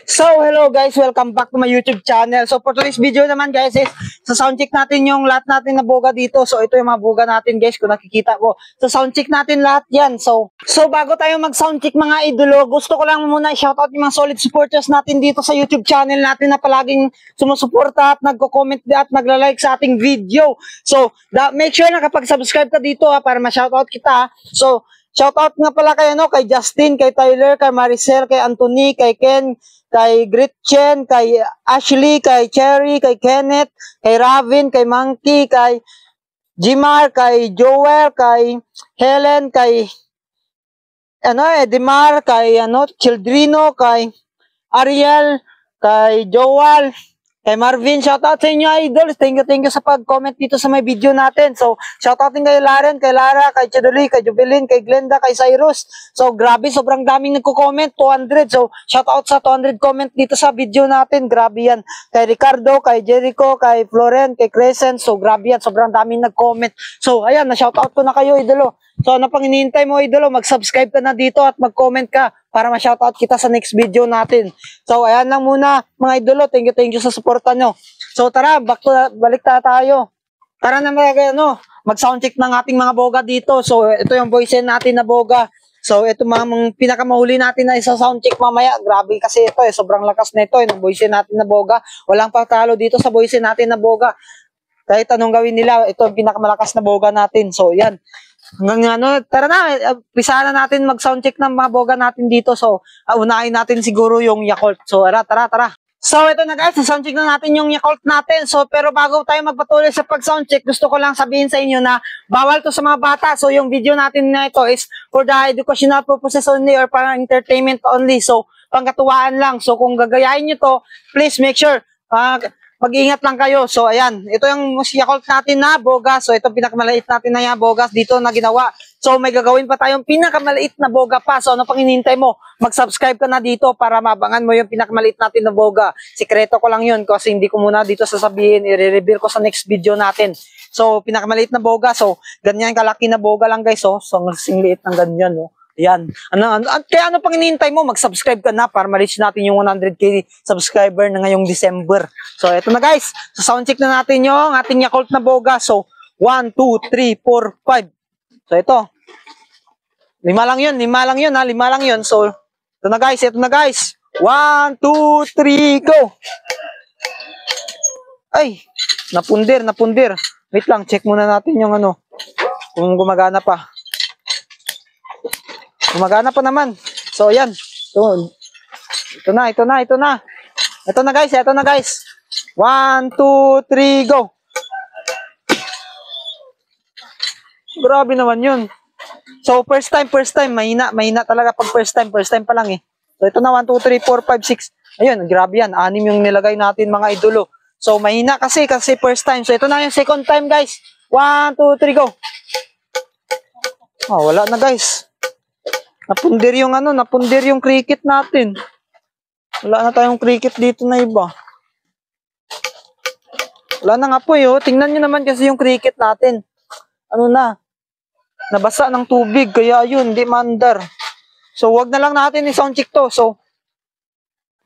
So, hello guys, welcome back to my YouTube channel. So, for today's video naman guys is sa soundcheck natin yung lahat natin na boga dito. So, ito yung mga boga natin guys kung nakikita ko. So, soundcheck natin lahat yan. So bago tayo mag-soundcheck mga idolo, gusto ko lang muna i-shoutout yung mga solid supporters natin dito sa YouTube channel natin na palaging sumusuporta at nagko-comment at nagla-like sa ating video. So, make sure na kapag subscribe ka dito para ma-shoutout kita. So, shoutout nga pala kay kay Justin, kay Tyler, kay Maricel, kay Anthony, kay Ken, kay Gretchen, kay Ashley, kay Cherry, kay Kenneth, kay Ravin, kay Monkey, kay Jimar, kay Joel, kay Helen, kay Edmar, kay Childrino, kay Ariel, kay Joel, kay Marvin. Shoutout sa inyo idol. Thank you sa pag-comment dito sa may video natin. So, shoutout din kay Laren, kay Lara, kay Chidoli, kay Jubilin, kay Glenda, kay Cyrus. So, grabe, sobrang daming nagko-comment, 200. So, shoutout sa 200 comment dito sa video natin. Grabe yan. Kay Ricardo, kay Jericho, kay Floren, kay Crescent. So, grabe yan, sobrang daming nag-comment. So, ayan, na-shoutout ko na kayo idolo. So, ano pang hinihintay mo idolo? Mag-subscribe ka na dito at mag-comment ka para ma-shoutout kita sa next video natin. So, ayan lang muna mga idolo. Thank you sa suporta nyo. So, tara, balik tayo. Tara na mag-soundcheck ng ating mga boga dito. So, ito yung voice natin na boga. So, ito mga pinakamahuli natin na isa soundcheck mamaya. Grabe kasi ito sobrang lakas na ito yung voice natin na boga. Walang patalo dito sa voice natin na boga. Kahit anong gawin nila, ito yung pinakamalakas na boga natin. So, yan. Hanggang tara na, pisa na natin mag-soundcheck ng mga boga natin dito. So, unahin natin siguro yung Yakult. So, tara. So, ito na guys, soundcheck na natin yung Yakult natin. So, pero bago tayo magpatuloy sa pag-soundcheck, gusto ko lang sabihin sa inyo na bawal to sa mga bata. So, yung video natin na ito is for the educational purposes only or para entertainment only. So, pangkatuwaan lang. So, kung gagayahin nyo to, please make sure mag-ingat lang kayo. So, ayan. Ito yung Yakult natin na boga. So, ito pinakamaliit natin na yung bogas dito na ginawa. So, may gagawin pa tayong pinakamaliit na boga pa. So, ano pang hinihintay mo? Mag-subscribe ka na dito para mabangan mo yung pinakamaliit natin na boga. Sikreto ko lang yun kasi hindi ko muna dito sasabihin. I-reveal ko sa next video natin. So, pinakamaliit na boga. So, ganyan kalaki na boga lang guys. So, singliit ng ganyan. Yan. Kaya ano pang hinihintay mo? Mag-subscribe ka na para ma-reach natin yung 100k subscriber na ngayong December. So, eto na guys. So, soundcheck na natin yung ating Yakult na boga. So, 1, 2, 3, 4, 5. So, ito. 5 lang yun ha. So, ito na guys. 1, 2, 3, go! Ay! Napundir. Wait lang, check muna natin yung kung gumagana pa. Gumagana pa naman. So, yan. Ito na. Ito na guys. 1, 2, 3, go. Grabe naman yun. So, first time. Mahina talaga pag first time. First time pa lang eh. So, ito na. 1, 2, 3, 4, 5, 6. Ayun, grabe yan. 6 yung nilagay natin mga idolo. So, mahina kasi first time. So, ito na yung second time guys. 1, 2, 3, go. Oh, wala na guys. Napundir yung cricket natin. Wala na tayong cricket dito na iba. Wala na nga po Tingnan nyo naman kasi yung cricket natin. Nabasa ng tubig. Kaya yun, di mandar. So, wag na lang natin i-soundcheck to. So,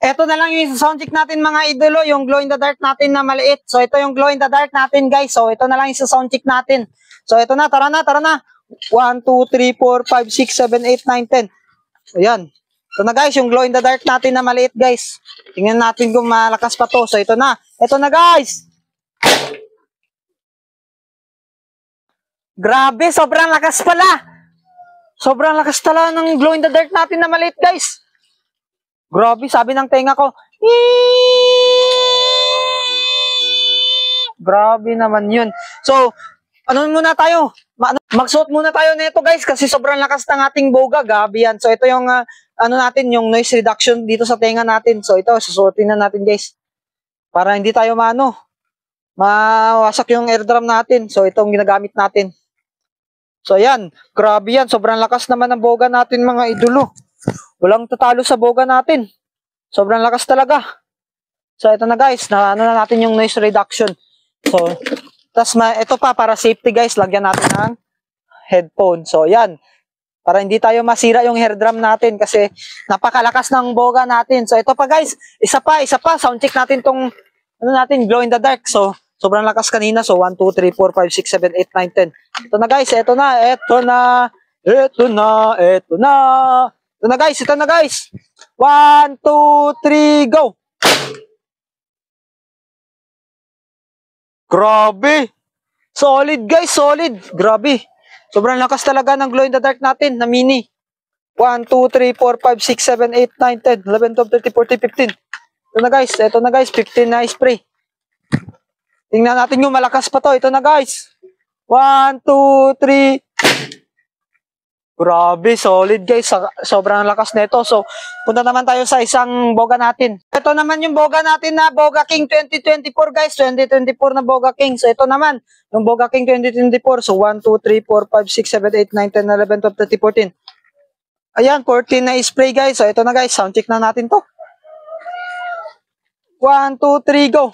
eto na lang yung soundcheck natin mga idolo. Yung glow in the dark natin na maliit. So, ito yung glow in the dark natin guys. So, ito na lang yung soundcheck natin. So, ito na. Tara na. 1, 2, 3, 4, 5, 6, 7, 8, 9, 10. Ayan. Ito na guys, yung glow in the dark natin na maliit guys. Tingnan natin kung malakas pa to. So ito na guys. Grabe, sobrang lakas pala. Sobrang lakas tala ng glow in the dark natin na maliit guys. Grabe, sabi ng tenga ko. Grabe naman yun. So, muna tayo? Magsuot muna tayo nito guys kasi sobrang lakas ng ating boga. Gabi yan. So ito yung natin, yung noise reduction dito sa tenga natin. So ito, susuotin na natin guys. Para hindi tayo mawasak yung eardrum natin. So itong ginagamit natin. So ayan, grabe yan. Sobrang lakas naman ng boga natin mga idolo. Walang tatalo sa boga natin. Sobrang lakas talaga. So ito na guys, na natin yung noise reduction. So, tas ito pa para safety guys, lagyan natin ng headphone. So, yan. para hindi tayo masira yung hair drum natin kasi napakalakas ng boga natin. So ito pa guys, isa pa, sound check natin tong ano natin, glow in the dark. So sobrang lakas kanina. So 1, 2, 3, 4, 5, 6, 7, 8, 9, 10. Ito na guys, ito na. Ito na guys. 1, 2, 3, go! Grabe! Solid guys, solid. Grabe. Sobrang lakas talaga ng glow in the dark natin na mini. 1, 2, 3, 4, 5, 6, 7, 8, 9, 10, 11, 12, 13, 14, 15. Ito na guys, 15 na spray. Tingnan natin yung malakas pa to. Ito na guys. 1, 2, 3. Grabe, solid guys. Sobrang lakas nito. So, punta naman tayo sa isang boga natin. Ito naman yung boga natin na Boga King 2024 guys. 2024 na Boga King. So, ito naman yung Boga King 2024. So, 1, 2, 3, 4, 5, 6, 7, 8, 9, 10, 11, 12, 13, 14. Ayan, 14 na spray guys. So, ito na guys. Sound check na natin to. 1, 2, 3, go!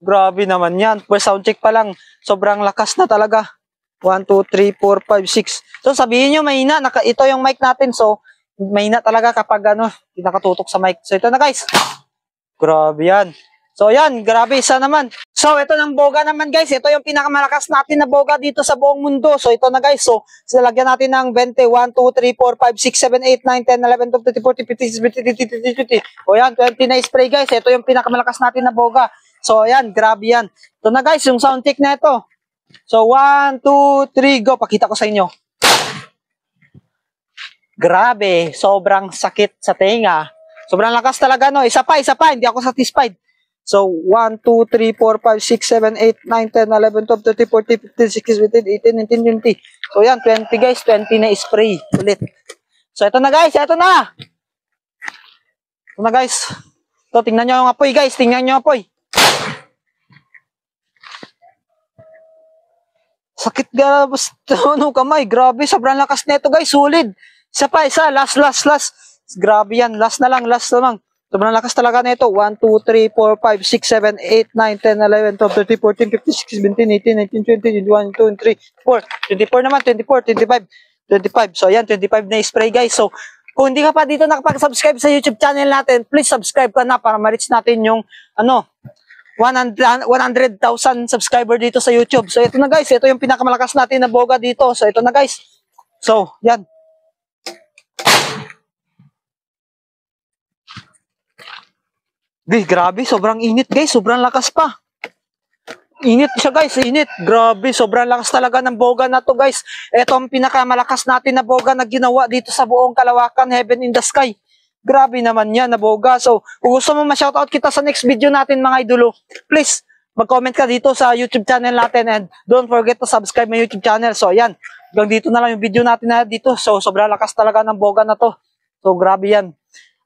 Grabe naman yan. Per sound check pa lang, sobrang lakas na talaga. 1, 2, 3, 4, 5, 6. So sabihin nyo, mahina. Ito yung mic natin. So, mahina talaga kapag hindi nakatutok sa mic. So ito na guys. Grabe yan. So yan, grabe. Isa naman. So ito ng boga naman guys. Ito yung pinakamalakas natin na boga dito sa buong mundo. So ito na guys. So lagyan natin ng 20. 1, 2, 3, 4, 5, 6, 7, 8, 9, 10, 11, 12, 13, 14, 15, 16, 17, 18, 19, 20. O yan, 20 na spray guys. Ito yung pinakamalakas natin na boga. So yan, grabe yan. Ito na guys, yung sound check na ito. So 1, 2, 3, go. Pakita ko sa inyo. Grabe, sobrang sakit sa tenga. Sobrang lakas talaga no. Isa pa, hindi ako satisfied. So 1, 2, 3, 4, 5, 6, 7, 8, 9, 10, 11, 12, 13, 14, 15, 16, 17, 18, 19, 20. So yan, 20 guys, 20 na spray ulit. So ito na guys, ito na. Ito na guys. Ito, tingnan nyo yung apoy guys, tingnan nyo yung apoy. Sakit ga, basta ano kamay, grabe, sobrang lakas nito guys, solid. Isa, last. Grabe yan, last na lang. Sobrang lakas talaga nito. 1, 2, 3, 4, 5, 6, 7, 8, 9, 10, 11, 12, 13, 14, 15, 16, 17, 18, 19, 20, 21, 22, 23, 24 naman, 24, 25. So ayan, 25 na spray guys. So kung hindi ka pa dito nakapag-subscribe sa YouTube channel natin, please subscribe ka na para ma-reach natin yung 100,000 subscriber dito sa YouTube. So ito na guys, ito yung pinakamalakas natin na boga dito. So ito na guys. So, yan. Grabe, sobrang init guys, sobrang lakas pa. Init siya guys, init. Grabe, sobrang lakas talaga ng boga na to guys. Ito ang pinakamalakas natin na boga na ginawa dito sa buong Kalawakan, Heaven in the Sky. Grabe naman yan na boga. So, kung gusto mo ma-shoutout kita sa next video natin mga idolo, please, mag-comment ka dito sa YouTube channel natin and don't forget to subscribe my YouTube channel. So, ayan. Hanggang dito na lang yung video natin na dito. So, sobrang lakas talaga ng boga na to. So, grabe yan.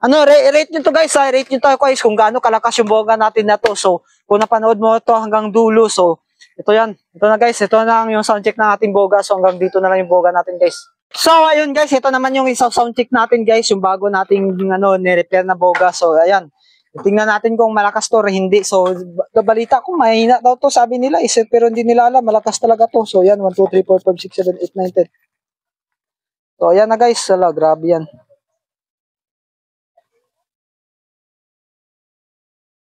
Rate nyo to guys, ha? Rate nyo to guys kung gaano kalakas yung boga natin na to. So, kung napanood mo to hanggang dulo, so, ito yan. Ito na guys, ito na yung soundcheck ng ating boga. So, hanggang dito na lang yung boga natin guys. So, ayun guys, ito naman yung isang soundcheck natin guys, yung bago nating ni-repair na boga. So, ayan. Tingnan natin kung malakas to or hindi. So, balita ko, mahina daw to, sabi nila. Pero hindi nila alam, malakas talaga to. So, ayan, 1, 2, 3, 4, 5, 6, 7, 8, 9, 10. So, ayan na guys. Grabe yan.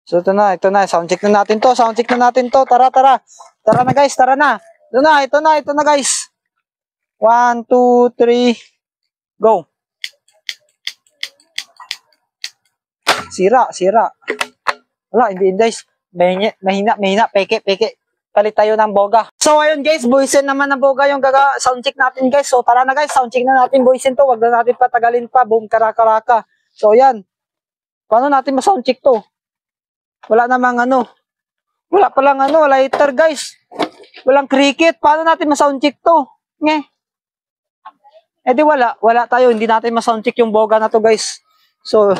So, ito na. Soundcheck na natin to. Tara. Tara na guys, tara na. Ito na guys. 1, 2, 3, go. Sira. Wala, hindi guys. Mahina, peke. Palit tayo ng boga. So, ayun guys, buisin naman ng boga yung soundcheck natin guys. So, tara na guys, soundcheck na natin buisin to. Wag na natin patagalin pa. Boom, karaka. So, ayan. Paano natin ma-soundcheck to? Wala namang wala palang lighter guys. Walang cricket. Paano natin ma-soundcheck to? Di wala tayo, hindi natin ma-soundcheck yung boga na to guys. So,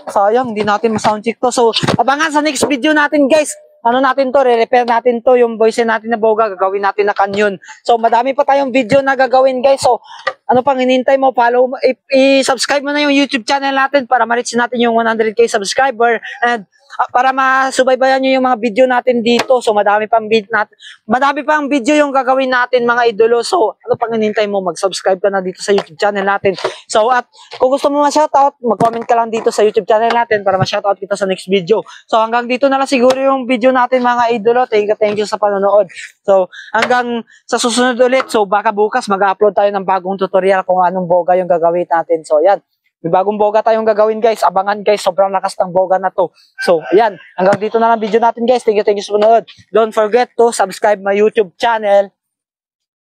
sayang, hindi natin ma-soundcheck to. So, abangan sa next video natin guys. ano natin to, re-repair natin to, yung voice natin na boga, gagawin natin na canyon. So, madami pa tayong video na gagawin, guys. So, ano pang hinintay mo, follow, i-subscribe mo na yung YouTube channel natin para ma-reach natin yung 100k subscriber. And, para masubaybayan nyo yung mga video natin dito. So, madami pang video yung gagawin natin, mga idolo. So, ano pang hinintay mo, mag-subscribe ka na dito sa YouTube channel natin. So, at kung gusto mo ma-shoutout, mag-comment ka lang dito sa YouTube channel natin para ma-shoutout kita sa next video. So, hanggang dito na lang siguro yung video natin, mga idolo. Thank you sa panonood. So, hanggang sa susunod ulit. So, baka bukas mag-upload tayo ng bagong tutorial kung anong boga yung gagawin natin. So, yan. May bagong boga tayong gagawin, guys. Abangan, guys. Sobrang lakas ng boga na to. So, ayan. Hanggang dito na lang video natin, guys. Thank you sa panonood. Don't forget to subscribe my YouTube channel.